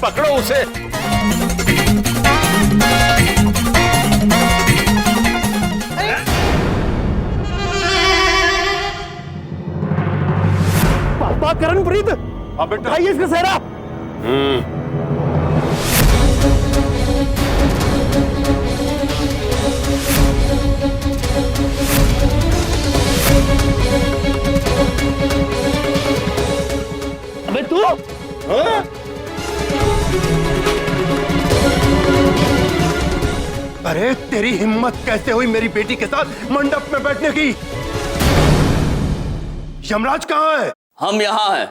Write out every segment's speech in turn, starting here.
पकड़ो उसे। पापा करणप्रीत, हाँ बेटा, उठाइए इसका सेहरा। अबे तू हाँ? अरे तेरी हिम्मत कैसे हुई मेरी बेटी के साथ मंडप में बैठने की? यमराज कहाँ है? हम यहाँ हैं।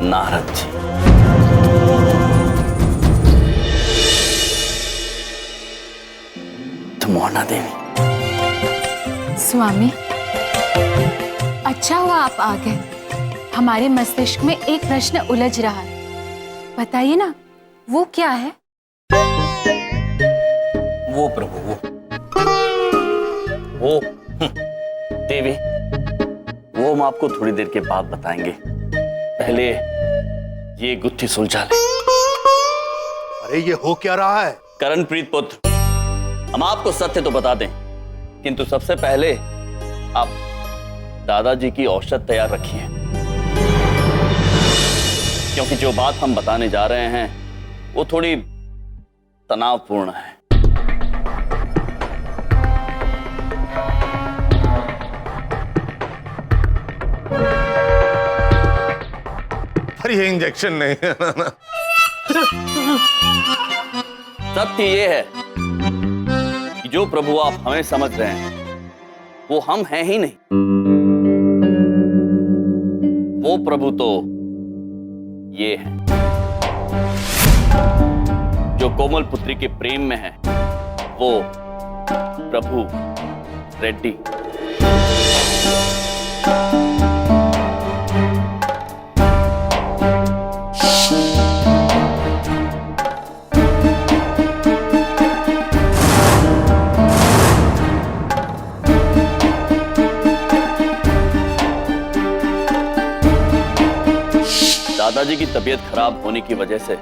नारद जी, धमोहना देवी। स्वामी, अच्छा हुआ आप आ गए। हमारे मस्तिष्क में एक प्रश्न उलझ रहा है, बताइए ना, वो क्या है? वो प्रभु, वो देवी, वो हम आपको थोड़ी देर के बाद बताएंगे। पहले ये गुत्थी सुलझा ले। अरे ये हो क्या रहा है? करणप्रीत पुत्र, हम आपको सत्य तो बता दें, किंतु सबसे पहले आप दादाजी की औषध तैयार रखिए, क्योंकि जो बात हम बताने जा रहे हैं वो थोड़ी तनावपूर्ण है। पर ये इंजेक्शन नहीं है ना। सत्य ये है कि जो प्रभु आप हमें समझ रहे हैं वो हम हैं ही नहीं। वो प्रभु तो ये है जो कोमल पुत्री के प्रेम में है, वो प्रभु रेड्डी। दादाजी की तबीयत खराब होने की वजह से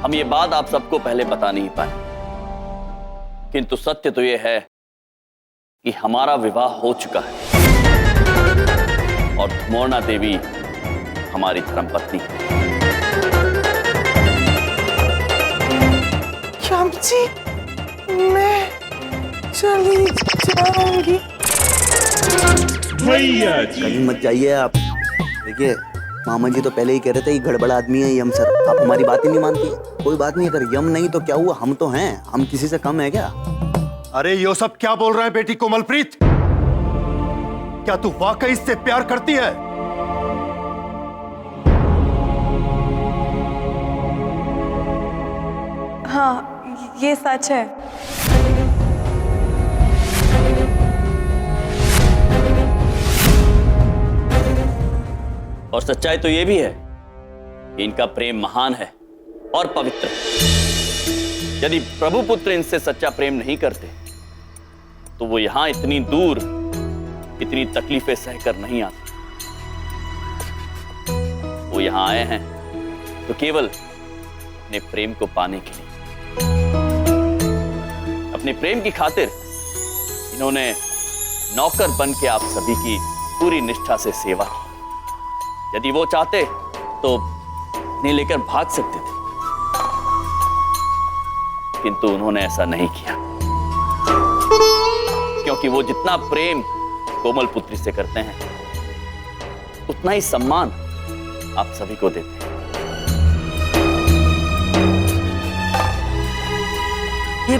हम ये बात आप सबको पहले बता नहीं पाए, किंतु सत्य तो ये है कि हमारा विवाह हो चुका है और धमोहना देवी हमारी धर्मपत्नी है। श्याम जी, मैं चली जाऊंगी। कहीं मत जाइए आप। देखिए, मामा जी तो पहले ही कह रहे थे कि गड़बड़ आदमी है यम सर। आप हमारी बात ही नहीं मानती। कोई बात नहीं, अगर यम नहीं तो क्या हुआ, हम तो हैं। हम किसी से कम है क्या? अरे यो सब क्या बोल रहा है बेटी कोमलप्रीत? क्या तू वाकई इससे प्यार करती है? हाँ, ये सच है। और सच्चाई तो ये भी है कि इनका प्रेम महान है और पवित्र है। यदि प्रभु पुत्र इनसे सच्चा प्रेम नहीं करते तो वो यहां इतनी दूर इतनी तकलीफें सहकर नहीं आते। वो यहां आए हैं तो केवल अपने प्रेम को पाने के लिए। अपने प्रेम की खातिर इन्होंने नौकर बन के आप सभी की पूरी निष्ठा से सेवा की। यदि वो चाहते तो इन्हें लेकर भाग सकते थे, किंतु उन्होंने ऐसा नहीं किया, क्योंकि वो जितना प्रेम कोमल पुत्री से करते हैं उतना ही सम्मान आप सभी को देते हैं। ये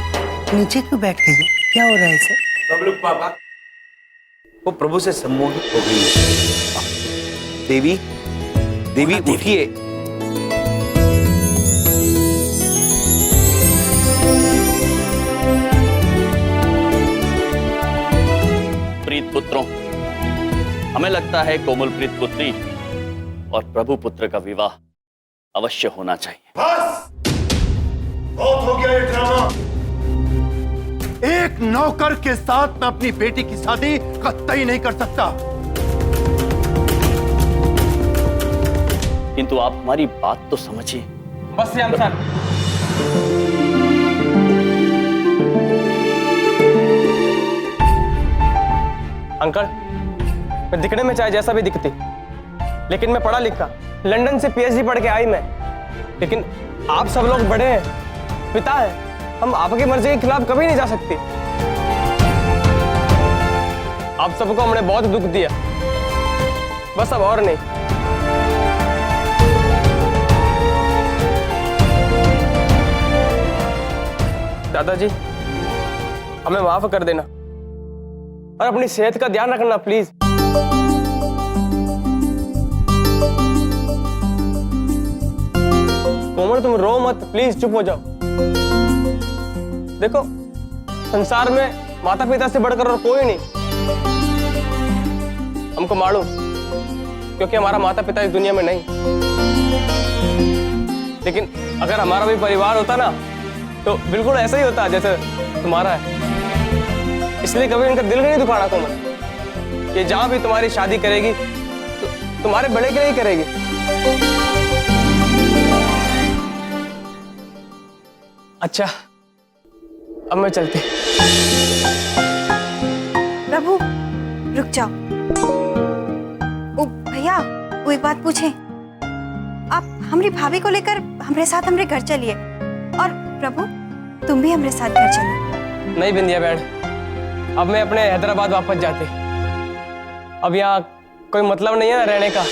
नीचे क्यों बैठ गई है? क्या हो रहा है इसे? बबलू पापा वो प्रभु से सम्मोहित हो गई है। देवी देवी उठिए। प्रीत पुत्रों, हमें लगता है कोमलप्रीत पुत्री और प्रभु पुत्र का विवाह अवश्य होना चाहिए। बस बहुत हो गया ये ड्रामा। एक नौकर के साथ मैं अपनी बेटी की शादी कतई नहीं कर सकता। किंतु आप हमारी बात तो समझिए। बस श्याम सर, अंकल मैं दिखने में चाहे जैसा भी दिखती, लेकिन मैं पढ़ा लिखा, लंदन से पीएचडी पढ़ के आई मैं। लेकिन आप सब लोग बड़े हैं, पिता हैं, हम आपकी मर्जी के खिलाफ कभी नहीं जा सकते। आप सबको हमने बहुत दुख दिया, बस अब और नहीं। दादाजी हमें माफ कर देना और अपनी सेहत का ध्यान रखना प्लीज। कोमल तुम रो मत प्लीज, चुप हो जाओ। देखो संसार में माता पिता से बढ़कर और कोई नहीं, हमको मालूम, क्योंकि हमारा माता पिता इस दुनिया में नहीं। लेकिन अगर हमारा भी परिवार होता ना तो बिल्कुल ऐसा ही होता जैसे तुम्हारा है। इसलिए कभी इनका दिल नहीं दुखाना कोमल। ये जहां भी तुम्हारी शादी करेगी तो तुम्हारे बड़े के लिए ही करेगी। अच्छा अब मैं चलती। प्रभु रुक जाओ। ओ भैया वो एक बात पूछें, आप हमारी भाभी को लेकर हमारे साथ हमारे घर चलिए, और प्रभु तुम भी हमारे साथ घर चलो। नहीं बिंदिया बहन, अब मैं अपने हैदराबाद वापस जाती। अब यहाँ कोई मतलब नहीं है रहने का।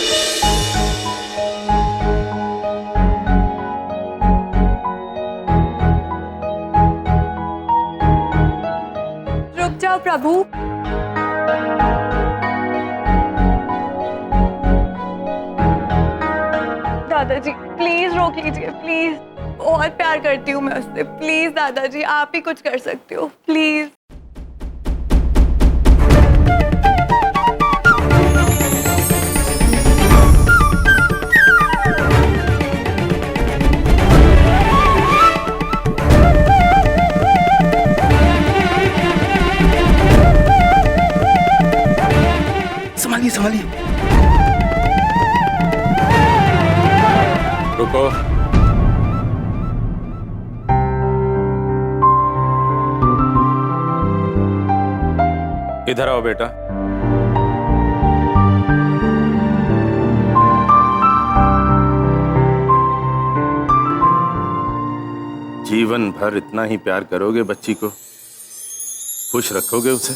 रुक जाओ प्रभु। दादाजी प्लीज रोक लीजिए, प्लीज। बहुत प्यार करती हूँ मैं उससे, प्लीज दादाजी आप ही कुछ कर सकते हो, प्लीज। संभालिए संभालिए। रुको। इधर आओ बेटा। जीवन भर इतना ही प्यार करोगे बच्ची को, खुश रखोगे उसे।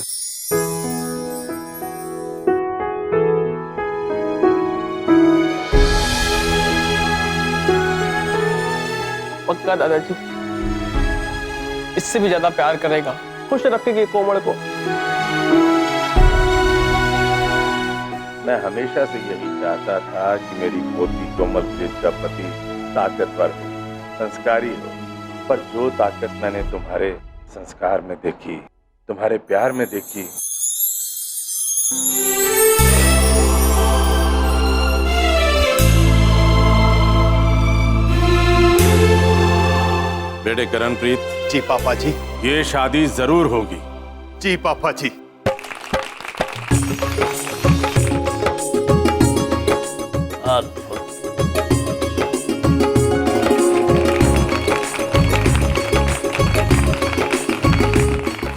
पक्का दादाजी, इससे भी ज्यादा प्यार करेगा, खुश रखेगी कोमल को। मैं हमेशा से यही चाहता था कि मेरी पोती कोमलप्रीत का पति ताकतवर हो, संस्कारी हो, पर जो ताकत मैंने तुम्हारे संस्कार में देखी, तुम्हारे प्यार में देखी, बेटे करणप्रीत। जी पापा जी। ये शादी जरूर होगी। जी पापा जी।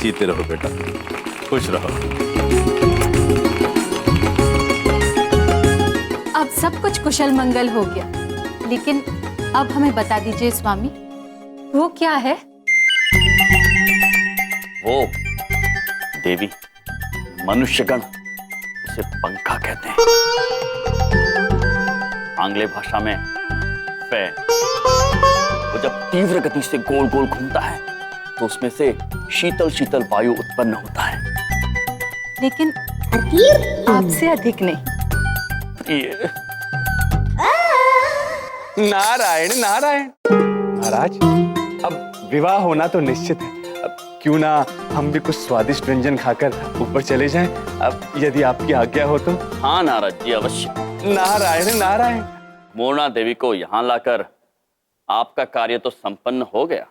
जीते रहो बेटा, खुश रहो। अब सब कुछ कुशल मंगल हो गया, लेकिन अब हमें बता दीजिए स्वामी, वो क्या है? वो देवी, मनुष्यगण उसे पंखा कहते हैं। आंग्ले भाषा में फैन। वो जब तीव्र गति से गोल गोल घूमता है तो उसमें से शीतल शीतल वायु उत्पन्न होता है। लेकिन आपसे अधिक नहीं। ये नारायण नारायण। महाराज, अब विवाह होना तो निश्चित है। अब क्यों ना हम भी कुछ स्वादिष्ट व्यंजन खाकर ऊपर चले जाएं, अब यदि आपकी आज्ञा हो तो। हाँ नारद जी, अवश्य। नारायण नारायण। मोरना देवी को यहाँ लाकर आपका कार्य तो संपन्न हो गया।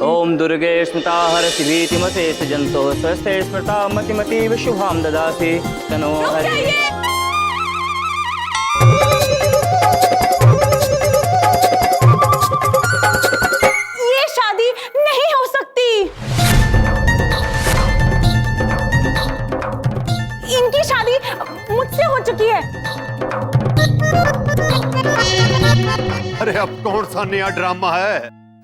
ओम दुर्गे स्मृता हरसि भीतिमते सजन्तो स्वस्थे स्मृता मतिमतीव शुभां ददासि तनो हरि। ये शादी नहीं हो सकती। इनकी शादी मुझसे हो चुकी है। अरे अब कौन सा नया ड्रामा है?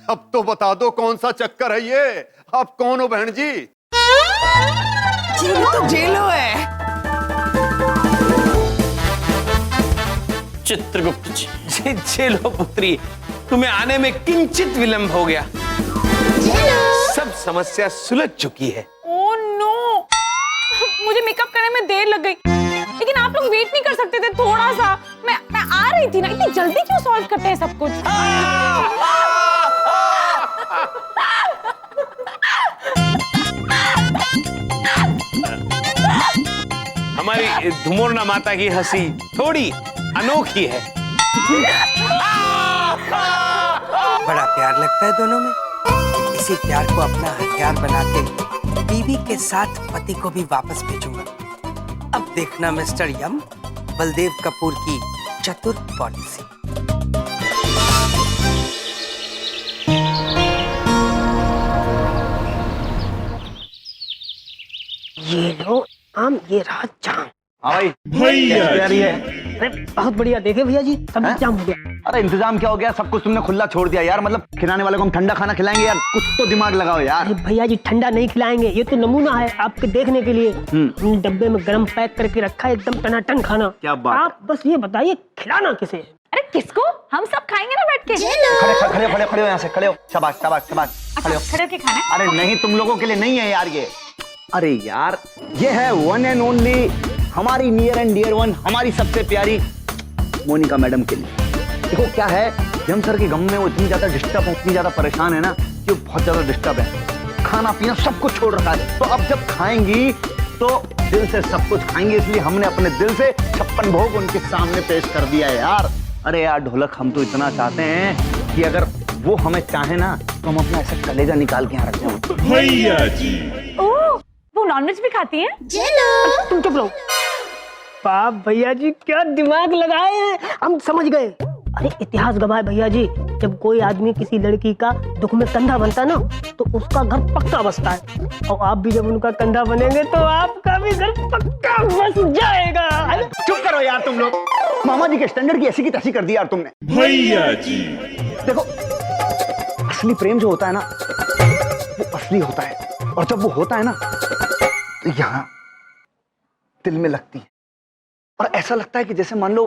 अब तो बता दो कौन सा चक्कर है ये? आप कौन हो बहन जी? जेलो तो जेलो है। चित्रगुप्त जी। चलो पुत्री, तुम्हें आने में किंचित विलंब हो गया। सब समस्या सुलझ चुकी है। ओह नो, मुझे मेकअप करने में देर लग गई, लेकिन आप लोग वेट नहीं कर सकते थे थोड़ा सा? मैं आ रही थी ना। इतनी जल्दी क्यों सॉल्व करते हैं सब कुछ? हमारी धुमोरना माता की हंसी थोड़ी अनोखी है। बड़ा प्यार लगता है दोनों में। इसी प्यार को अपना हथियार बना के बीवी के साथ पति को भी वापस भेजूंगा। अब देखना मिस्टर यम, बलदेव कपूर की चतुर पॉलिसी। ये लो आम, ये रहा जाम। हाँ भाई, कैसी तैयारी है? अरे बहुत बढ़िया। देखे भैया जी, सब इंतजाम हो गया। अरे इंतजाम क्या हो गया? सब कुछ तुमने खुला छोड़ दिया यार। मतलब खिलाने वाले को हम ठंडा खाना खिलाएंगे यार? कुछ तो दिमाग लगाओ यार। अरे भैया जी, ठंडा नहीं खिलाएंगे, ये तो नमूना है आपके देखने के लिए। हमने डब्बे में गरम पैक करके रखा है, एकदम टनाटन खाना। क्या बात है? आप बस ये बताइए खिलाना किसे? अरे किसको? हम सब खाएंगे ना बैठ के। खड़े खड़े खड़े खड़े हो यहाँ से, खड़े हो। शाबाश शाबाश शाबाश, खड़े हो। खड़े होके खाना है? अरे नहीं, तुम लोगों के लिए नहीं है यार ये। अरे यार, ये है वन एंड ओनली हमारी नियर एंड डियर वन, हमारी सबसे प्यारी मोनिका मैडम के लिए। देखो क्या है, यम सर के गम में वो इतनी ज्यादा डिस्टर्ब है, इतनी ज्यादा परेशान है ना कि वो बहुत ज्यादा डिस्टर्ब है। खाना पीना सब कुछ छोड़ रखा है, तो अब जब खाएंगी तो दिल से सब कुछ खाएंगे, इसलिए हमने अपने दिल से 56 भोग उनके सामने पेश कर दिया है यार। अरे यार ढोलक, हम तो इतना चाहते हैं कि अगर वो हमें चाहे ना तो हम अपना ऐसा कलेजा निकाल के यहाँ रख दें। भैया जी, ओह, वो नॉनवेज भी खाती हैं? तुम चुप रहो। बाप भैया जी क्या दिमाग लगाए हैं, हम समझ गए। अरे इतिहास गवाह है भैया जी, जब कोई आदमी किसी लड़की का दुख में कंधा बनता ना तो उसका घर पक्का बसता है, और आप भी जब उनका कंधा बनेंगे तो आपका भी घर पक्का बस जाएगा। चुप करो यार तुम लोग, मामा जी के स्टैंडर्ड की ऐसी की तैसी कर दी यार तुमने। भैया जी, देखो असली प्रेम जो होता है ना वो असली होता है, और जब वो होता है ना तो यहाँ दिल में लगती है, और ऐसा लगता है कि जैसे मान लो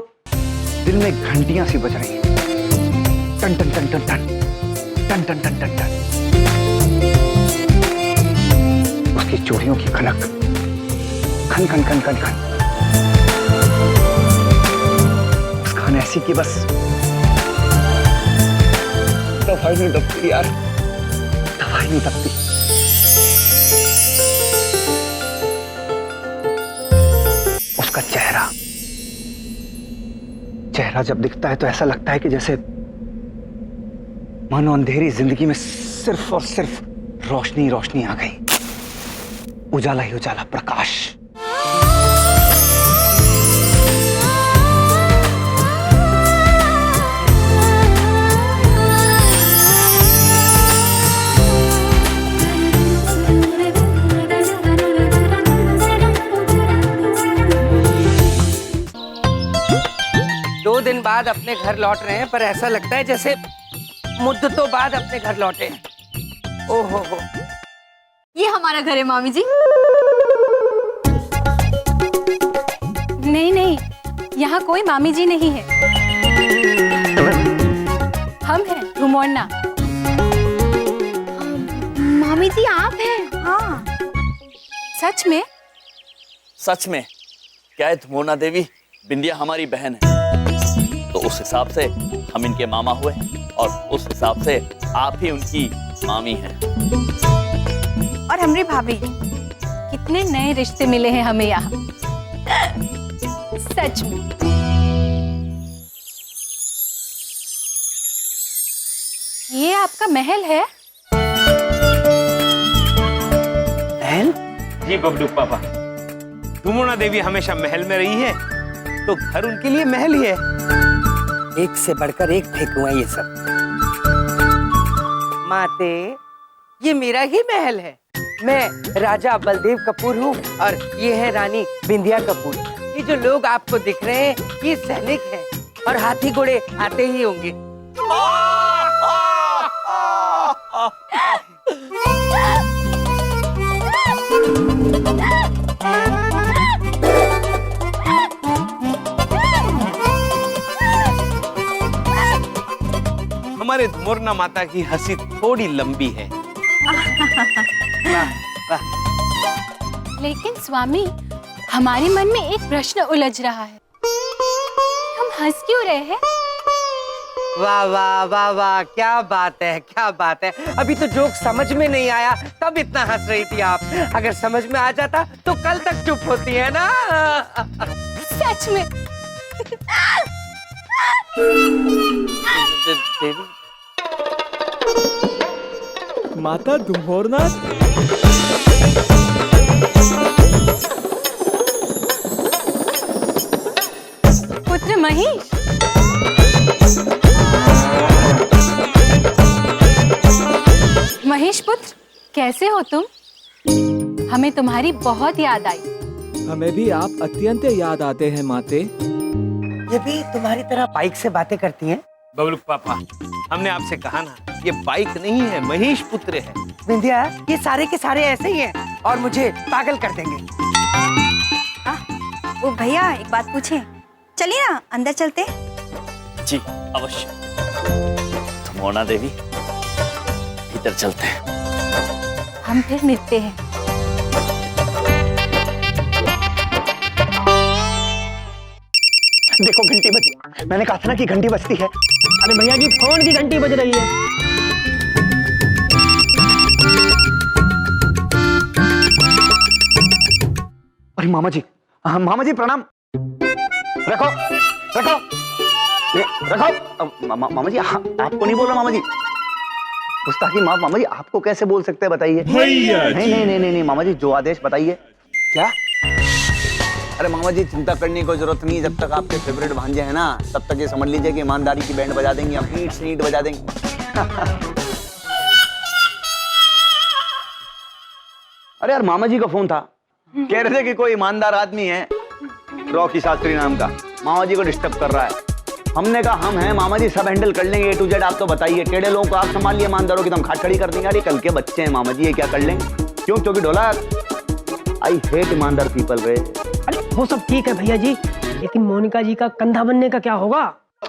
दिल में घंटियां सी बज रही हैं, टन टन टन टन टन टन टन टन टन टन। उसकी चूड़ियों की खनक, खन खन खन खन खन, मुस्कान ऐसी कि बस दवाई नहीं दबती यार, दवाई नहीं दबती। उसका चेहरा जब दिखता है तो ऐसा लगता है कि जैसे मानो अंधेरी जिंदगी में सिर्फ और सिर्फ रोशनी रोशनी आ गई, उजाला ही उजाला, प्रकाश। 2 दिन बाद अपने घर लौट रहे हैं, पर ऐसा लगता है जैसे मुद्दतों बाद अपने घर लौटे हैं। ओहो हो, ये हमारा घर है मामी जी। नहीं नहीं, यहाँ कोई मामी जी नहीं है, हम हैं धुमोना। मामी जी आप हैं? हाँ। सच में? सच में। क्या है धुमोना देवी, बिंदिया हमारी बहन है, तो उस हिसाब से हम इनके मामा हुए और उस हिसाब से आप ही उनकी मामी हैं। और हमरी भाभी। कितने नए रिश्ते मिले हैं हमें यहाँ, सच में। ये आपका महल है? महल? जी बबलू पापा, धुमोना देवी हमेशा महल में रही है, तो घर उनके लिए महल ही है। एक से बढ़कर एक फेंकूंगा ये सब। माते, ये मेरा ही महल है। मैं राजा बलदेव कपूर हूँ और ये है रानी बिंदिया कपूर। ये जो लोग आपको दिख रहे हैं, ये सैनिक हैं और हाथी घोड़े आते ही होंगे। हमारे धुमोरना माता की हंसी थोड़ी लंबी है। लेकिन स्वामी, हमारे मन में एक प्रश्न उलझ रहा है, हम हंस क्यों रहे हैं? वाह वाह वाह वाह, क्या बात है, क्या बात है। अभी तो जोक समझ में नहीं आया, तब इतना हंस रही थी आप। अगर समझ में आ जाता तो कल तक चुप होती है ना। सच में। देवी, माता धुमोरना, पुत्र महेश, महेश पुत्र, कैसे हो तुम? हमें तुम्हारी बहुत याद आई। हमें भी आप अत्यंत याद आते हैं माते। ये भी तुम्हारी तरह बाइक से बातें करती हैं? बबलू पापा, हमने आपसे कहा ना, ये बाइक नहीं है, महेश पुत्र है। बिंदिया, ये सारे के सारे ऐसे ही हैं और मुझे पागल कर देंगे। वो भैया एक बात पूछे, चलिए ना अंदर चलते। जी अवश्य। धुमोना देवी, भीतर चलते हैं। हम फिर मिलते हैं। देखो घंटी बजी, मैंने कहा था ना कि घंटी बजती है। अरे भैया जी, फोन की घंटी बज रही है। अरे मामा जी, मामा जी प्रणाम। रखो रखो रखो। मामा जी आपको नहीं बोल रहा। मामा जी गुस्ताखी माफ। मामा जी आपको कैसे बोल सकते हैं बताइए? नहीं मामा जी, जो आदेश बताइए। क्या? अरे मामा जी चिंता करने की कोई जरूरत नहीं। जब तक आपके फेवरेट भांजे हैं ना, तब तक ये समझ लीजिए कि ईमानदारी की बैंड बजा देंगे, हम ईंट से ईंट बजा देंगे। अरे यार मामा जी का फोन था, कह रहे थे कि कोई ईमानदार आदमी है रॉकी शास्त्री नाम का, मामा जी को डिस्टर्ब कर रहा है। हमने कहा हम हैं मामा जी, सब हैंडल कर लेंगे A to Z। आप तो बताइए, टेढ़े लोगों को आप संभालिए, ईमानदारों की तो हम खाट खड़ी कर देंगे। अरे कल के बच्चे हैं मामा जी, ये क्या कर लेंगे? क्यों? क्योंकि ढोलक, आई हेट ईमानदार पीपल रे। अरे वो सब ठीक है भैया जी, लेकिन मोनिका जी का कंधा बनने का क्या होगा?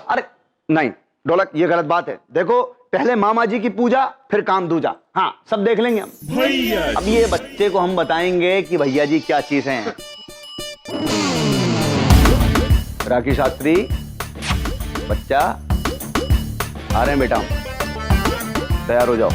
अरे नहीं ढोलक, ये गलत बात है। देखो पहले मामा जी की पूजा, फिर काम दूजा। हाँ सब देख लेंगे हम। अब ये बच्चे को हम बताएंगे कि भैया जी क्या चीज हैं। राखी शास्त्री बच्चा आ रहे हैं बेटा, तैयार हो जाओ।